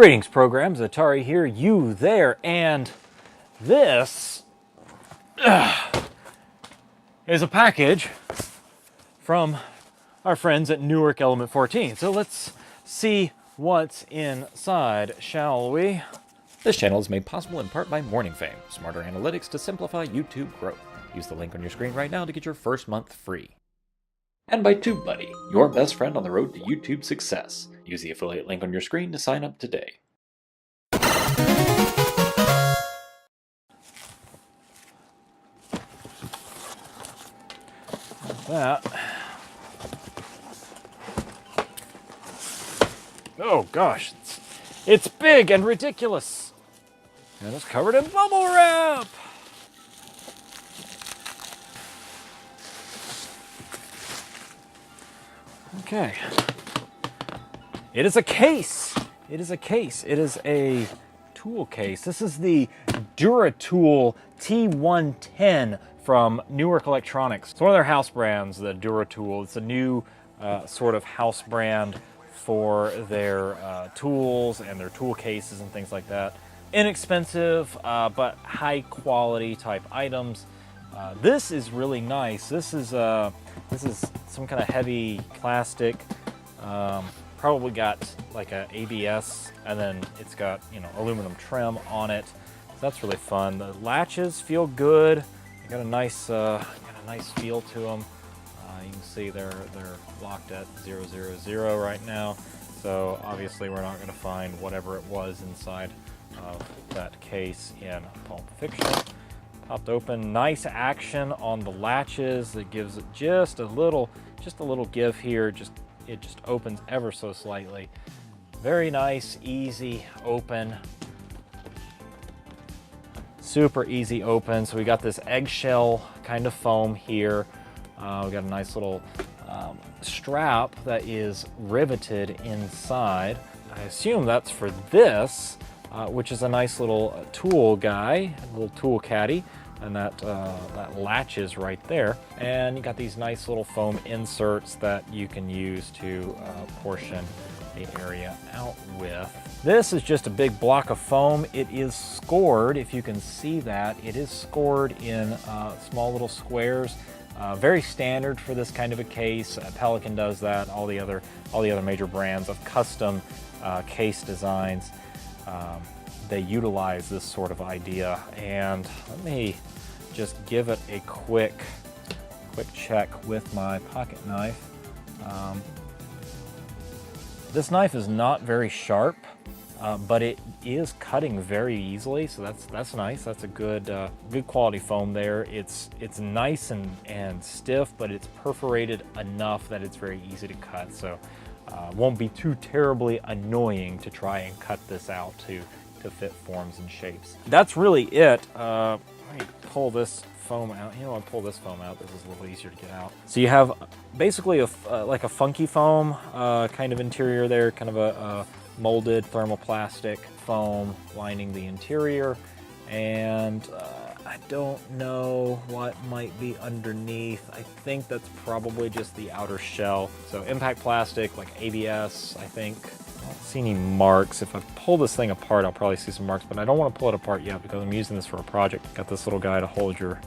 Greetings, programs. Atari here, you there, and this is a package from our friends at Newark Element 14. So let's see what's inside, shall we? This channel is made possible in part by Morning Fame, smarter analytics to simplify YouTube growth. Use the link on your screen right now to get your first month free. And by TubeBuddy, your best friend on the road to YouTube success. Use the affiliate link on your screen to sign up today. That. Oh gosh, it's big and ridiculous. And it's covered in bubble wrap. Okay. It is a case. It is a case. It is a tool case. This is the Dura Tool T-110 from Newark Electronics. It's one of their house brands, the Dura Tool. It's a new sort of house brand for their tools and their tool cases and things like that. Inexpensive, but high quality type items. This is really nice. This is some kind of heavy plastic. Probably got like a ABS, and then it's got, you know, aluminum trim on it. So that's really fun. The latches feel good. They got a nice feel to them. You can see they're locked at 000 right now. So obviously we're not going to find whatever it was inside of that case in Pulp Fiction. Popped open, nice action on the latches. It gives it just a little give here. It just opens ever so slightly. Very nice, easy open. Super easy open. So we got this eggshell kind of foam here. We got a nice little strap that is riveted inside. I assume that's for this, which is a nice little tool guy, a little tool caddy. And that latches right there. And you got these nice little foam inserts that you can use to portion the area out with. This is just a big block of foam. It is scored, if you can see that. It is scored in small little squares. Very standard for this kind of a case. Pelican does that. All the other major brands of custom case designs. They utilize this sort of idea. And let me just give it a quick check with my pocket knife. This knife is not very sharp, but it is cutting very easily, so that's nice. That's a good quality foam there. It's nice and stiff, but it's perforated enough that it's very easy to cut. So won't be too terribly annoying to try and cut this out to fit forms and shapes. That's really it. Let me pull this foam out. You know, I'll pull this foam out. This is a little easier to get out. So you have basically like a funky foam kind of interior there, kind of a molded thermoplastic foam lining the interior. And I don't know what might be underneath. I think that's probably just the outer shell. So impact plastic, like ABS, I think. I don't see any marks. If I pull this thing apart, I'll probably see some marks, but I don't want to pull it apart yet because I'm using this for a project. Got this little guy to hold your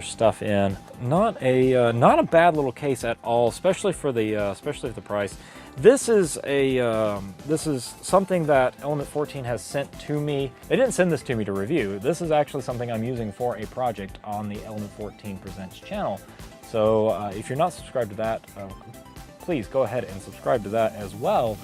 stuff in. Not a bad little case at all, especially for the price. This is something that Element 14 has sent to me. They didn't send this to me to review. This is actually something I'm using for a project on the Element 14 Presents channel. So if you're not subscribed to that, please go ahead and subscribe to that as well.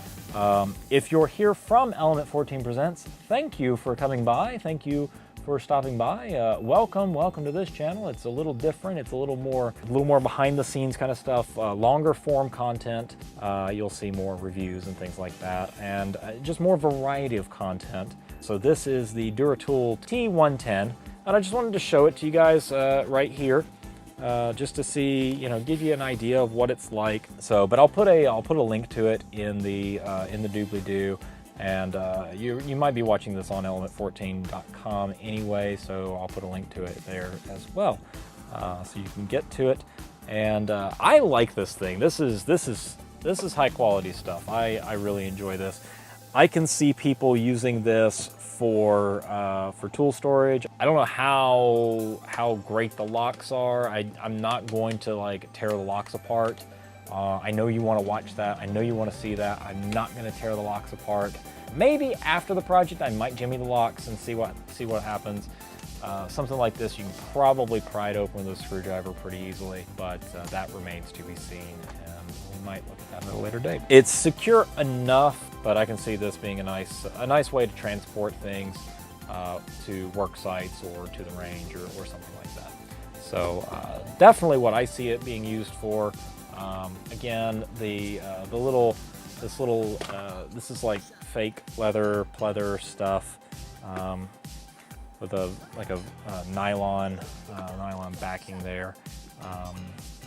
If you're here from Element 14 Presents, thank you for coming by. Thank you for stopping by. Welcome to this channel. It's a little different. It's a little more behind the scenes kind of stuff, longer form content. You'll see more reviews and things like that, and just more variety of content. So this is the Dura Tool T-110, and I just wanted to show it to you guys right here. Just to see, you know, give you an idea of what it's like. So, but I'll put a link to it in the doobly-doo, and you might be watching this on element14.com anyway, so I'll put a link to it there as well, so you can get to it. And I like this thing. This is high quality stuff. I really enjoy this. I can see people using this for tool storage. I don't know how great the locks are. I'm not going to like tear the locks apart. I know you want to watch that. I know you want to see that. I'm not going to tear the locks apart. Maybe after the project, I might jimmy the locks and see what happens. Something like this, you can probably pry it open with a screwdriver pretty easily, but that remains to be seen, and we might look at that at a later date. It's secure enough, but I can see this being a nice way to transport things to work sites or to the range or something like that. So definitely what I see it being used for. Again, this is like fake leather, pleather stuff. With a nylon backing there,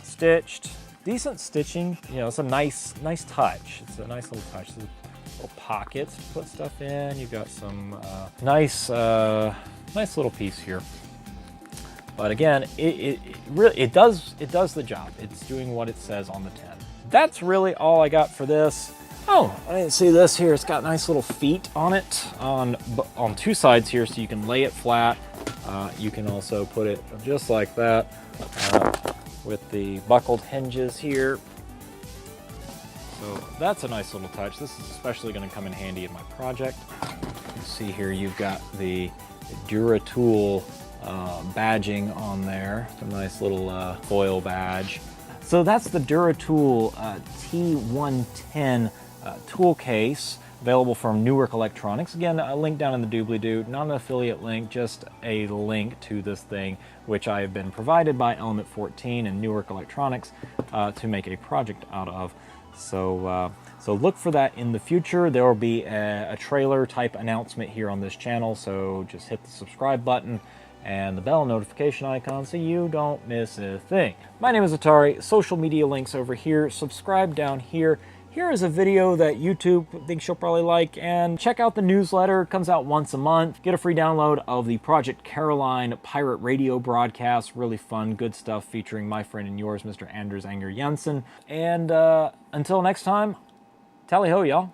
stitched, decent stitching. You know, it's a nice touch. It's a nice little touch. There's little pockets to put stuff in. You've got some nice little piece here. But again, it really does the job. It's doing what it says on the tin. That's really all I got for this. Oh, I didn't see this here. It's got nice little feet on it on two sides here, so you can lay it flat. You can also put it just like that with the buckled hinges here. So that's a nice little touch. This is especially going to come in handy in my project. You see here, you've got the Dura tool badging on there. It's a nice little foil badge. So that's the Dura tool T-110 tool case, available from Newark Electronics. Again, a link down in the doobly-doo, not an affiliate link, just a link to this thing, which I have been provided by Element 14 and Newark Electronics to make a project out of. So look for that in the future. There will be a trailer type announcement here on this channel, so just hit the subscribe button and the bell notification icon so you don't miss a thing. My name is Atari, social media links over here, subscribe down here. Here is a video that YouTube thinks you'll probably like, and check out the newsletter. It comes out once a month. Get a free download of the Project Caroline pirate radio broadcast. Really fun, good stuff featuring my friend and yours, Mr. Anders Anger Jensen. And until next time, tally ho, y'all.